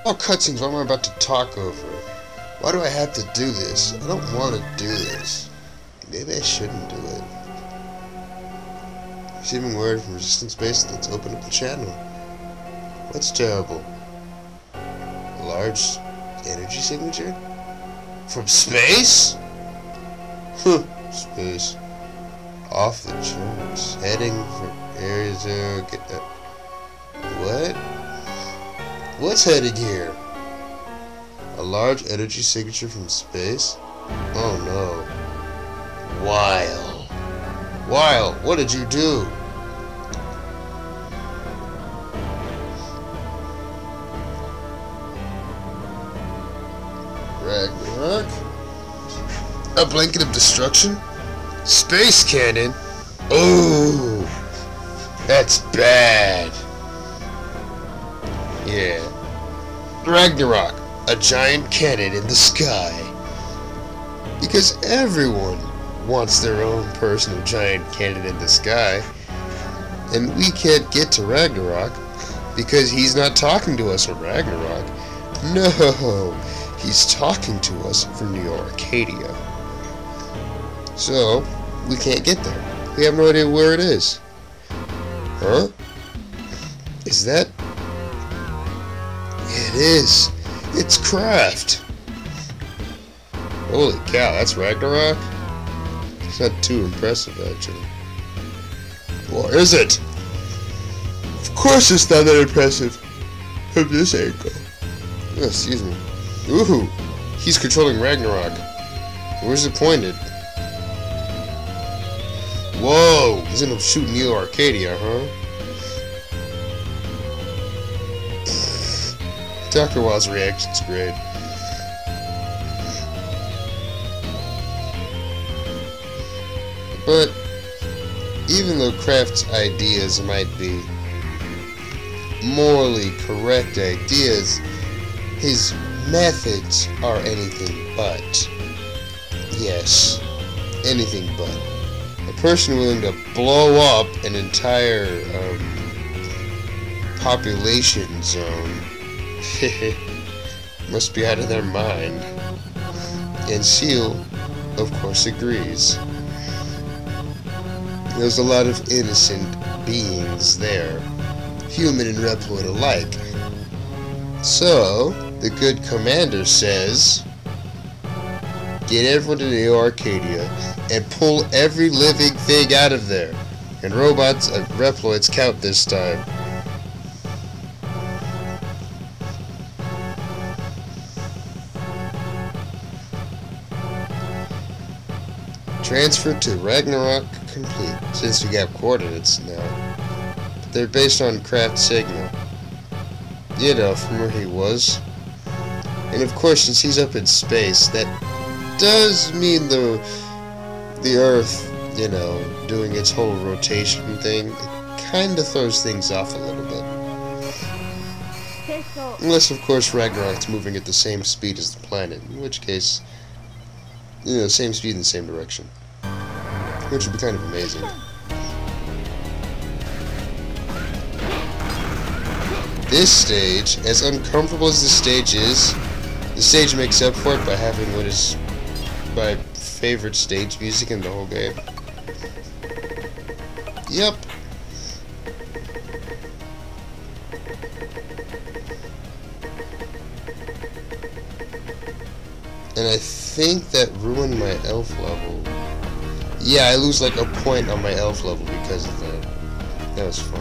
Oh, cutscenes, what am I about to talk over? Why do I have to do this? I don't want to do this. Maybe I shouldn't do it. Receiving word from Resistance Base. Let's open up the channel. What's terrible? A large energy signature? From space? Space. Off the charts. Heading for Area 0. What? What's heading here? A large energy signature from space? Oh no. Weil, what did you do? Ragnarok? A blanket of destruction? Space cannon? Oh, that's bad. Yeah. Ragnarok, a giant cannon in the sky. Because everyone wants their own personal giant cannon in the sky. And we can't get to Ragnarok because he's not talking to us at Ragnarok. No, he's talking to us from New Arcadia. So, we can't get there. We have no idea where it is. Huh? Is that... It is. It's Craft. Holy cow, that's Ragnarok? It's not too impressive, actually. Or is it? Of course it's not that impressive. From this angle. Oh, excuse me. Ooh, he's controlling Ragnarok. Where's it pointed? Whoa, he's gonna shoot Neo Arcadia, huh? Dr. Wild's reaction's great. But even though Kraft's ideas might be morally correct ideas, his methods are anything but. Yes, anything but. A person willing to blow up an entire population zone must be out of their mind. And Seal, of course, agrees. There's a lot of innocent beings there, human and Reploid alike. So, the good commander says, get everyone to Neo Arcadia and pull every living thing out of there. And robots and Reploids count this time. Transfer to Ragnarok complete, since we got coordinates now. But they're based on Craft signal. You know, from where he was. And of course, since he's up in space, that does mean the Earth, you know, doing its whole rotation thing, it kinda throws things off a little bit. Unless, of course, Ragnarok's moving at the same speed as the planet, in which case, you know, same speed in the same direction. Which would be kind of amazing. This stage, as uncomfortable as the stage is, the stage makes up for it by having what is my favorite stage music in the whole game. Yep. And I think that ruined my elf level. Yeah, I lose like a point on my elf level because of that. That was fun.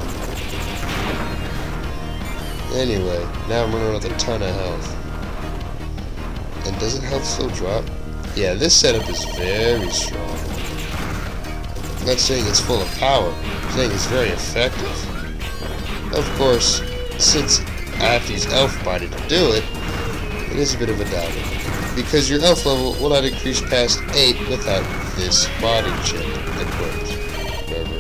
Anyway, now I'm running with a ton of health. And doesn't health still drop? Yeah, this setup is very strong. I'm not saying it's full of power, I'm saying it's very effective. Of course, since I have to use elf body to do it, it is a bit of a doubter. Because your elf level will not increase past 8 without this body chip equipped. Whatever.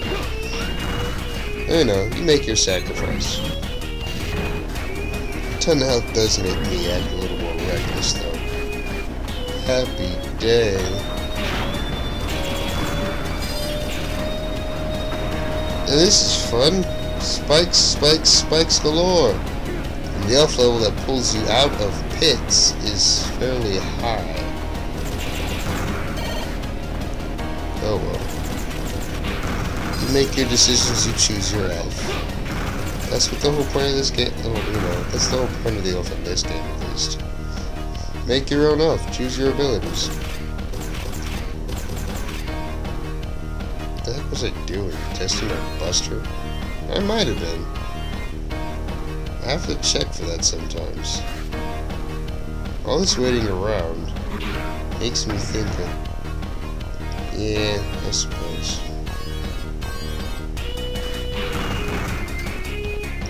You know, you make your sacrifice. A ton of health does make me act a little more reckless, though. Happy day. And this is fun. Spikes, spikes, spikes galore. And the elf level that pulls you out of pits is fairly high. Oh well. You make your decisions, you choose your elf. That's what the whole point of this game, that's the whole point of the elf in this game at least. Make your own elf, choose your abilities. What the heck was I doing? Testing our buster? I might have been. I have to check for that sometimes. All this waiting around makes me think that, yeah, I suppose.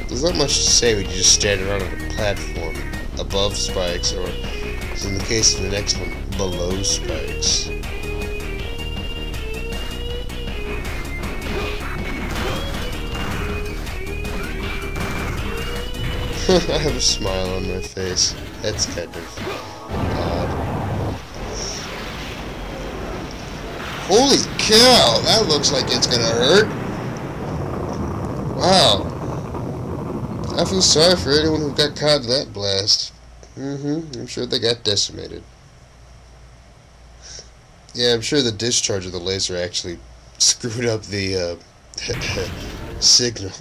There's not much to say when you just stand around on a platform above spikes, or, as in the case of the next one, below spikes. I have a smile on my face. That's kind of odd. Holy cow! That looks like it's gonna hurt. Wow. I feel sorry for anyone who got caught in that blast. I'm sure they got decimated. Yeah, I'm sure the discharge of the laser actually screwed up the signal.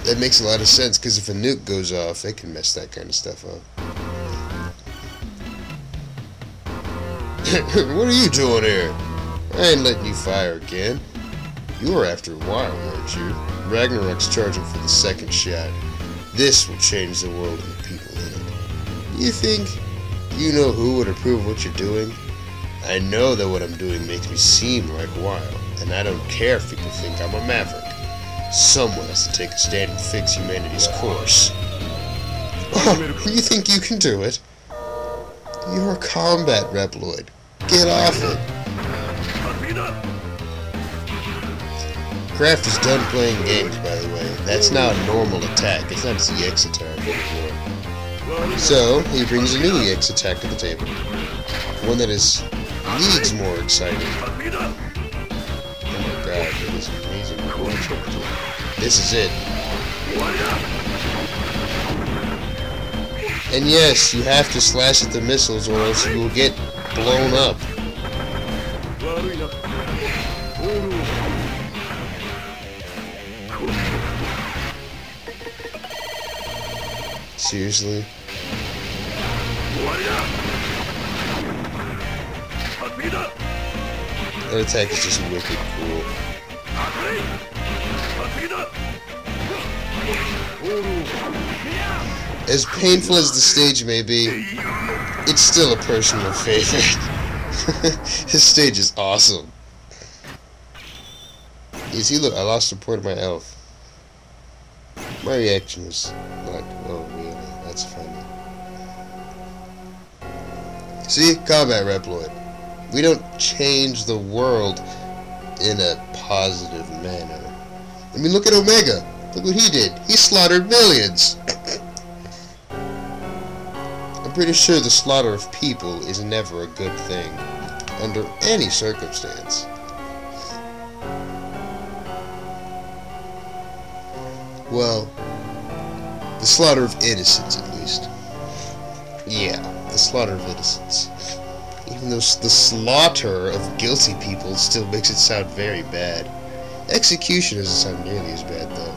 That makes a lot of sense, because if a nuke goes off, it can mess that kind of stuff up. What are you doing here? I ain't letting you fire again. You were after a while, weren't you? Ragnarok's charging for the second shot. This will change the world and the people in it. You think you know who would approve of what you're doing? I know that what I'm doing makes me seem worthwhile, and I don't care if people think I'm a maverick. Someone has to take a stand and fix humanity's course. Oh, you think you can do it? You're a combat Reploid. Get off it. Kraft is done playing games, by the way. That's now a normal attack. It's not his EX attack anymore. So, he brings a new EX attack to the table. One that is leagues more exciting. Oh my god, it is amazing. This is it. And yes, you have to slash at the missiles or else you will get blown up. Seriously? That attack is just wicked cool. As painful as the stage may be, it's still a personal favorite. His stage is awesome. You see, look, I lost a point of my elf. My reaction was like, oh really, that's funny. See, combat Reploid. We don't change the world in a positive manner. I mean, look at Omega. Look what he did. He slaughtered millions. I'm pretty sure the slaughter of people is never a good thing, under any circumstance. Well, the slaughter of innocents, at least. Yeah, the slaughter of innocents. Even though the slaughter of guilty people still makes it sound very bad. Execution doesn't sound nearly as bad, though.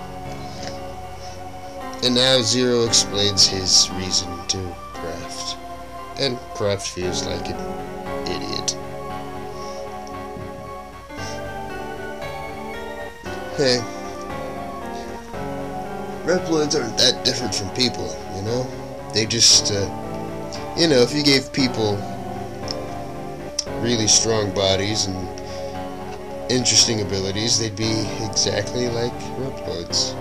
And now Zero explains his reason to Kraft. And Kraft feels like an idiot. Hey. Reploids aren't that different from people, you know? They just, you know, if you gave people really strong bodies and interesting abilities, they'd be exactly like Reploids.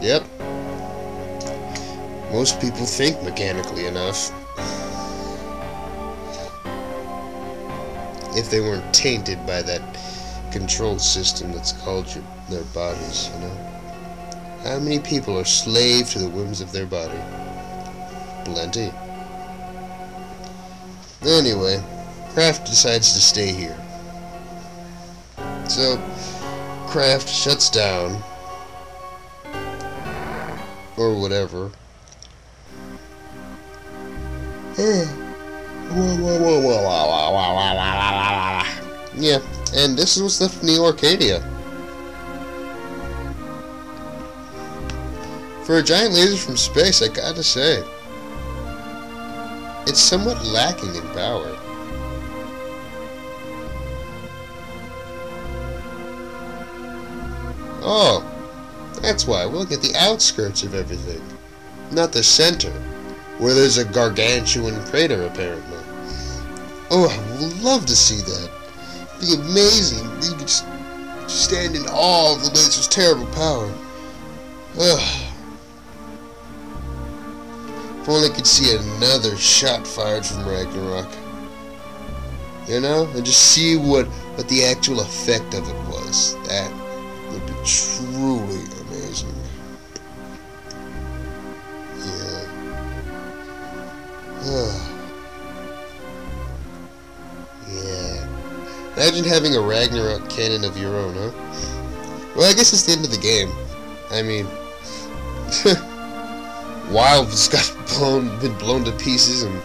Yep. Most people think mechanically enough. If they weren't tainted by that control system that's called their bodies, you know? How many people are slave to the whims of their body? Plenty. Anyway, Kraft decides to stay here. So, Kraft shuts down, or whatever, Yeah, and this is what's left in the Arcadia. For a giant laser from space, I gotta say, it's somewhat lacking in power. Oh, that's why. We'll look at the outskirts of everything, not the center, where there's a gargantuan crater, apparently. Oh, I would love to see that. It'd be amazing. You could just stand in awe of the laser's terrible power. Ugh. If only I could see another shot fired from Ragnarok. You know? And just see what the actual effect of it was. That would be truly amazing. Yeah. Yeah. Imagine having a Ragnarok cannon of your own, huh? Well, I guess it's the end of the game. I mean, Wild's been blown to pieces, and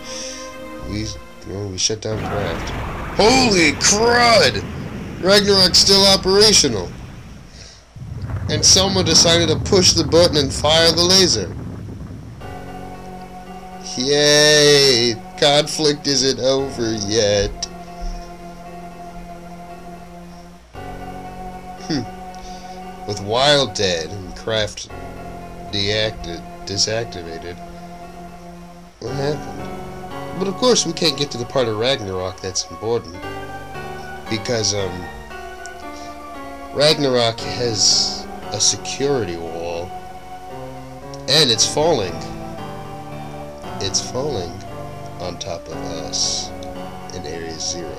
we shut down Craft. Holy crud! Ragnarok's still operational. And someone decided to push the button and fire the laser. Yay! Conflict isn't over yet. With Wild dead and Craft disactivated, what happened? But of course we can't get to the part of Ragnarok that's important, because Ragnarok has a security wall, and it's falling. It's falling on top of us in Area 0.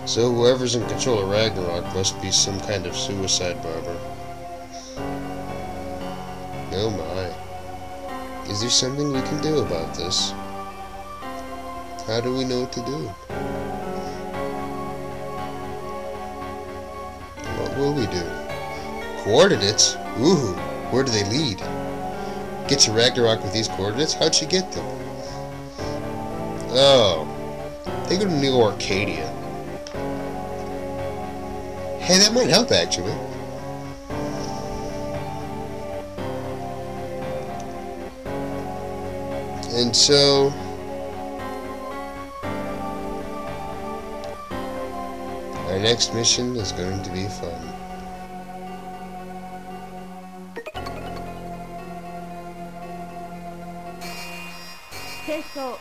So whoever's in control of Ragnarok must be some kind of suicide bomber. Oh my. Is there something we can do about this? How do we know what to do? What will we do? Coordinates? Ooh, where do they lead? Get to Ragnarok with these coordinates? How'd she get them? Oh, they go to New Arcadia. Hey, that might help, actually. And so, our next mission is going to be fun. Testo